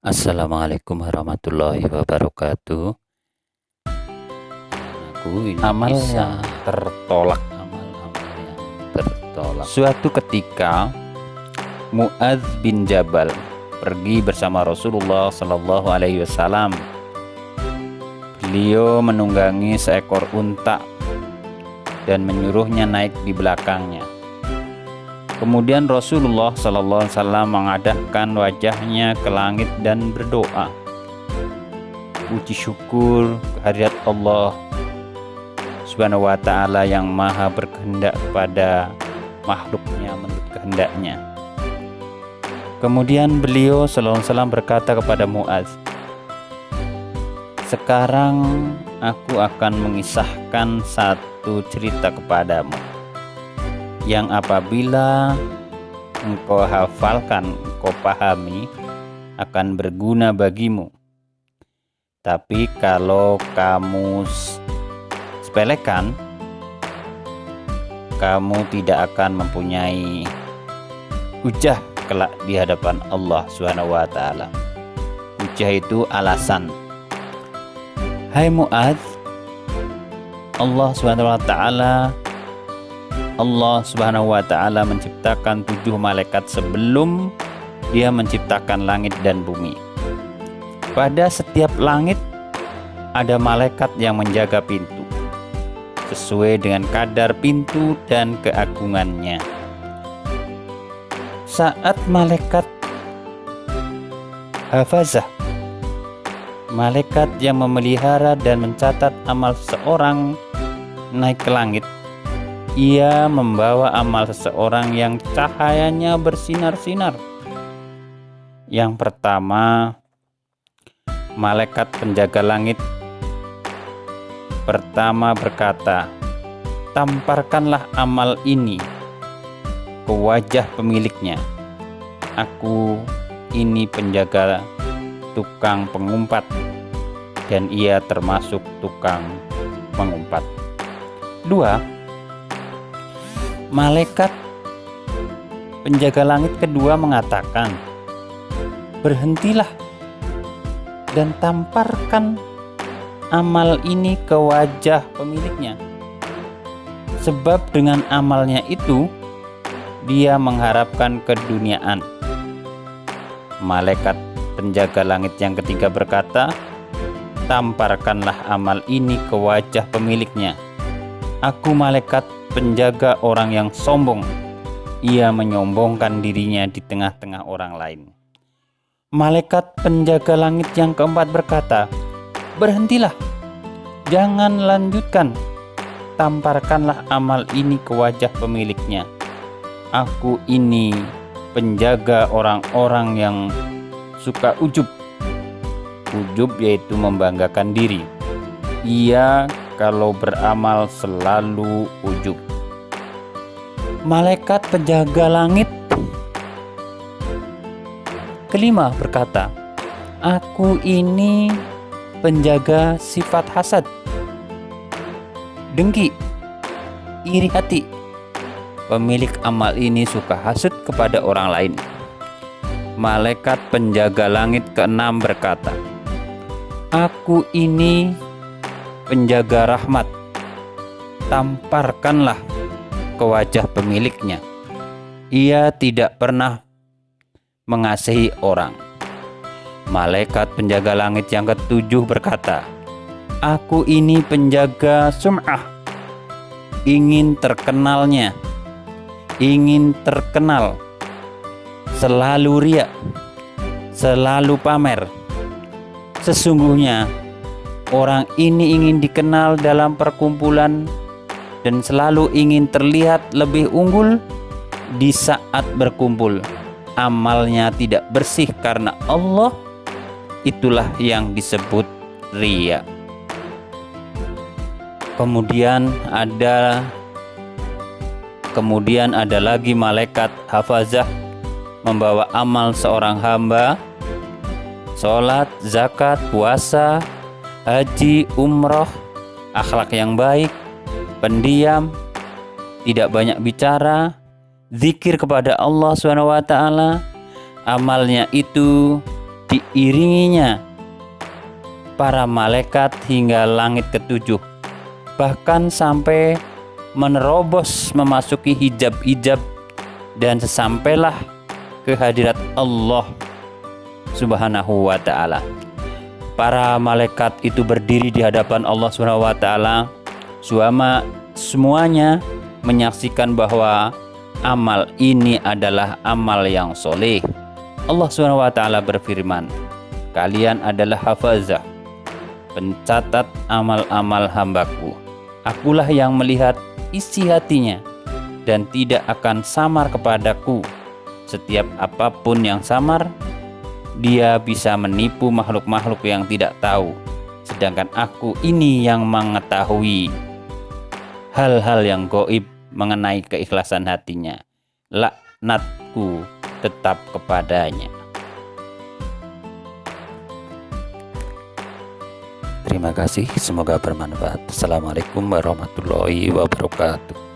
Assalamualaikum warahmatullahi wabarakatuh. Aku ini Amal bisa yang tertolak. amal-amal yang tertolak. Suatu ketika Mu'adz bin Jabal pergi bersama Rasulullah Shallallahu Alaihi Wasallam. Beliau menunggangi seekor unta dan menyuruhnya naik di belakangnya. Kemudian Rasulullah Shallallahu Alaihi Wasallam mengadahkan wajahnya ke langit dan berdoa, puji syukur kehadirat Allah Subhanahu wa ta'ala yang maha berkehendak kepada makhluknya menurut kehendaknya. Kemudian beliau sallallahu alaihi wasallam berkata kepada Mu'adz, sekarang aku akan mengisahkan satu cerita kepadamu yang apabila engkau hafalkan, engkau pahami, akan berguna bagimu. Tapi kalau kamu sepelekan, kamu tidak akan mempunyai hujah kelak di hadapan Allah Subhanahu wa ta'ala. Hujah itu alasan. Hai Mu'adz, Allah Subhanahu wa ta'ala menciptakan 7 malaikat sebelum Dia menciptakan langit dan bumi. Pada setiap langit ada malaikat yang menjaga pintu sesuai dengan kadar pintu dan keagungannya. Saat malaikat hafazah, malaikat yang memelihara dan mencatat amal seseorang naik ke langit, ia membawa amal seseorang yang cahayanya bersinar-sinar. Yang pertama, malaikat penjaga langit pertama berkata, tamparkanlah amal ini ke wajah pemiliknya. Aku ini penjaga tukang pengumpat dan ia termasuk tukang mengumpat. 2. Malaikat penjaga langit kedua mengatakan, berhentilah dan tamparkan amal ini ke wajah pemiliknya, sebab dengan amalnya itu dia mengharapkan keduniaan. Malaikat penjaga langit yang ketiga berkata, tamparkanlah amal ini ke wajah pemiliknya. Aku malaikat penjaga orang yang sombong, ia menyombongkan dirinya di tengah-tengah orang lain. Malaikat penjaga langit yang keempat berkata, berhentilah, jangan lanjutkan, tamparkanlah amal ini ke wajah pemiliknya. Aku ini penjaga orang-orang yang suka ujub. Ujub yaitu membanggakan diri. Ia kalau beramal selalu ujub. Malaikat penjaga langit kelima berkata, aku ini penjaga sifat hasad, dengki, iri hati. Pemilik amal ini suka hasad kepada orang lain. Malaikat penjaga langit keenam berkata, aku ini penjaga rahmat, tamparkanlah ke wajah pemiliknya. Ia tidak pernah mengasihi orang. Malaikat penjaga langit yang ketujuh berkata, aku ini penjaga sum'ah, ingin terkenalnya, ingin terkenal, selalu riya, selalu pamer. Sesungguhnya orang ini ingin dikenal dalam perkumpulan dan selalu ingin terlihat lebih unggul di saat berkumpul. Amalnya tidak bersih karena Allah, itulah yang disebut riya. Kemudian ada lagi malaikat hafazah membawa amal seorang hamba, sholat, zakat, puasa, haji, umroh, akhlak yang baik, pendiam, tidak banyak bicara, zikir kepada Allah Subhanahu wa ta'ala. Amalnya itu diiringinya para malaikat hingga langit ketujuh, bahkan sampai menerobos memasuki hijab-hijab dan sesampailah ke hadirat Allah Subhanahu wa ta'ala. Para malaikat itu berdiri di hadapan Allah Subhanahu wa ta'ala, semuanya menyaksikan bahwa amal ini adalah amal yang soleh. Allah Subhanahu wa ta'ala berfirman, kalian adalah hafazah, pencatat amal-amal hambaku. Akulah yang melihat isi hatinya dan tidak akan samar kepadaku. Setiap apapun yang samar, dia bisa menipu makhluk-makhluk yang tidak tahu, sedangkan aku ini yang mengetahui hal-hal yang gaib mengenai keikhlasan hatinya. Laknatku tetap kepadanya. Terima kasih, semoga bermanfaat. Assalamualaikum warahmatullahi wabarakatuh.